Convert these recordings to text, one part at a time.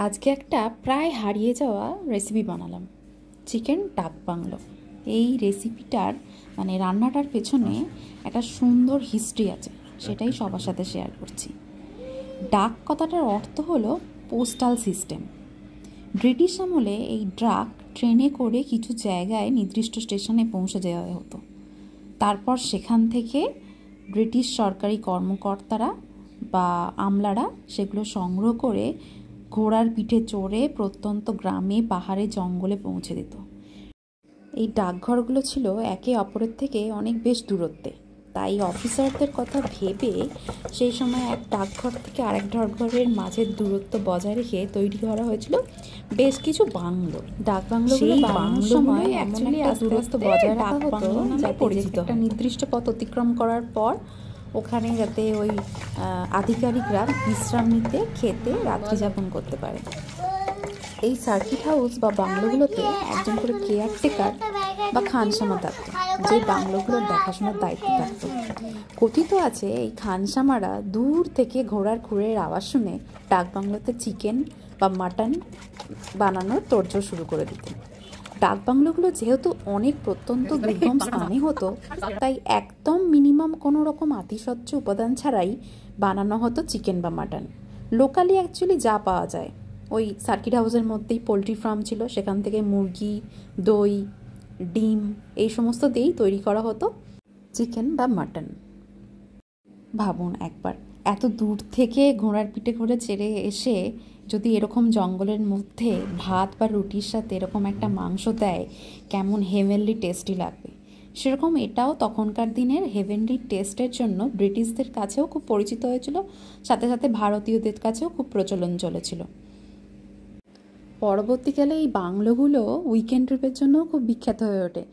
আজকে একটা প্রায় হারিয়ে যাওয়া রেসিপি বানালাম, চিকেন ডাক বাংলো। এই রেসিপিটার রান্নাটার পেছনে একটা সুন্দর হিস্ট্রি আছে, সেটাই সবার সাথে শেয়ার করছি। ডাক কথাটার অর্থ হলো পোস্টাল সিস্টেম। ব্রিটিশ আমলে এই ডাক ট্রেনে করে কিছু জায়গায় নির্দিষ্ট স্টেশনে পৌঁছে দেওয়া হতো। তারপর সেখান থেকে ব্রিটিশ সরকারি কর্মকর্তারা বা আমলারা সেগুলো সংগ্রহ করে ঘোড়ার পিঠে চড়ে প্রত্যন্ত গ্রামে, পাহাড়ে, জঙ্গলে পৌঁছে দিত। এই ডাকঘরগুলো ছিল একে অপরের থেকে অনেক বেশ দূরত্বে, তাই অফিসারদের কথা ভেবে সেই সময় এক ডাকঘর থেকে আরেক ডাকঘরের মাঝের দূরত্ব বজায় রেখে তৈরি করা হয়েছিল বেশ কিছু বাংলো। ডাক বাংলোগুলো বানানোর সময় অ্যাকচুয়ালি দূরত্ব বজায় রাখা হতো যাতে পরিচিত একটা নির্দিষ্ট পথ অতিক্রম করার পর ওখানে যাতে ওই আধিকারিকরা বিশ্রাম নিতে, খেতে, রাত্রি যাপন করতে পারে। এই সার্কিট হাউস বা বাংলোগুলোতে একজন করে কেয়ারটেকার বা খানসামা থাকতো, যে বাংলোগুলোর দেখাশোনার দায়িত্ব থাকতো। কথিত আছে এই খানসামারা দূর থেকে ঘোড়ার খুঁড়ের আওয়াজ শুনে ডাক বাংলোতে চিকেন বা মাটন বানানোর তোড়জোড় শুরু করে দিতেন। ডাক বাংলোগুলো যেহেতু অনেক প্রত্যন্ত দুর্গম স্থানে হতো, তাই একদম মিনিমাম কোনো রকম আতিশয্য উপাদান ছাড়াই বানানো হতো চিকেন বা মাটন। লোকালি অ্যাকচুয়ালি যা পাওয়া যায়, ওই সার্কিট হাউসের মধ্যেই পোলট্রি ফার্ম ছিল, সেখান থেকে মুরগি, দই, ডিম এই সমস্ত দিয়েই তৈরি করা হতো চিকেন বা মাটন। ভাবুন একবার, এত দূর থেকে ঘোড়ার পিঠে করে চেড়ে এসে যদি এরকম জঙ্গলের মধ্যে ভাত বা রুটির সাথে এরকম একটা মাংস দেয়, কেমন হেভেনলি টেস্টি লাগবে। সেরকম এটাও তখনকার দিনের হেভেনলি টেস্টের জন্য ব্রিটিশদের কাছেও খুব পরিচিত হয়েছিল, সাথে সাথে ভারতীয়দের কাছেও খুব প্রচলন চলেছিল। পরবর্তীকালে এই বাংলোগুলো উইকেন্ড ট্রিপের জন্য খুব বিখ্যাত হয়ে ওঠে,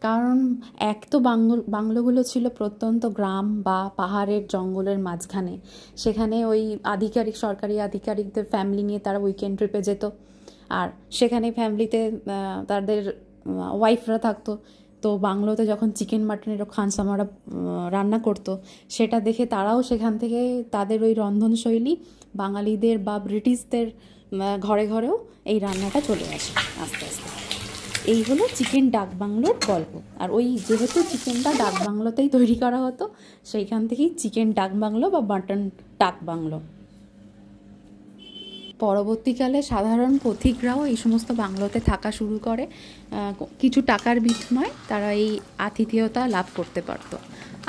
কারণ এক তো বাংলোগুলো ছিল প্রত্যন্ত গ্রাম বা পাহাড়ের জঙ্গলের মাঝখানে, সেখানে ওই সরকারি আধিকারিকদের ফ্যামিলি নিয়ে তারা উইকেন্ড ট্রিপে যেত, আর সেখানে ফ্যামিলিতে তাদের ওয়াইফরা থাকতো। তো বাংলোতে যখন চিকেন মাটনের খানসামারা রান্না করতো, সেটা দেখে তারাও সেখান থেকে তাদের ওই রন্ধনশৈলী বাঙালিদের বা ব্রিটিশদের ঘরে ঘরেও এই রান্নাটা চলে আসে আস্তে আস্তে। এই হলো চিকেন ডাক বাংলোর গল্প। আর ওই যেহেতু চিকেনটা ডাক বাংলোতেই তৈরি করা হতো, সেইখান থেকেই চিকেন ডাক বাংলো বা মাটন ডাক বাংলো। পরবর্তীকালে সাধারণ পথিকরাও এই সমস্ত বাংলোতে থাকা শুরু করে, কিছু টাকার বিনিময়ে তারা এই আতিথেয়তা লাভ করতে পারত।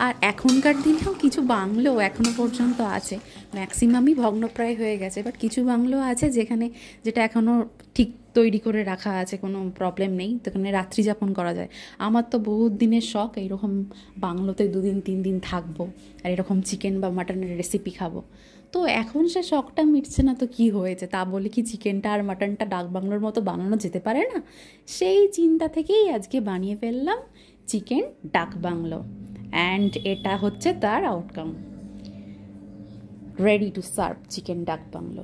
আর এখনকার দিনেও কিছু বাংলো এখনও পর্যন্ত আছে, ম্যাক্সিমামই ভগ্নপ্রায় হয়ে গেছে, বাট কিছু বাংলো আছে যেটা এখনও ঠিক তৈরি করে রাখা আছে, কোনো প্রবলেম নেই, সেখানে রাত্রি যাপন করা যায়। আমার তো বহুত দিনের শখ এইরকম বাংলোতে 2 দিন 3 দিন থাকবো আর এরকম চিকেন বা মাটনের রেসিপি খাবো। তো এখন সে শখটা মিটছে না, তো কি হয়েছে, তা বলে কি চিকেনটা আর মাটনটা ডাক বাংলোর মতো বানানো যেতে পারে না? সেই চিন্তা থেকেই আজকে বানিয়ে ফেললাম চিকেন ডাক বাংলো, অ্যান্ড এটা হচ্ছে তার outcome. Ready to serve chicken ডাক বাংলো।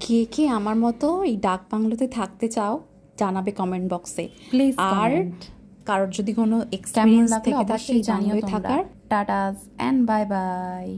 কে কে আমার মতো এই ডাক বাংলোতে থাকতে চাও জানাবে কমেন্ট বক্সে প্লিজ। আর কারোর যদি কোনো এক্সপেরিয়েন্স থেকে থাকে জানিয়ে থাকার। টাটাস অ্যান্ড বাই বাই।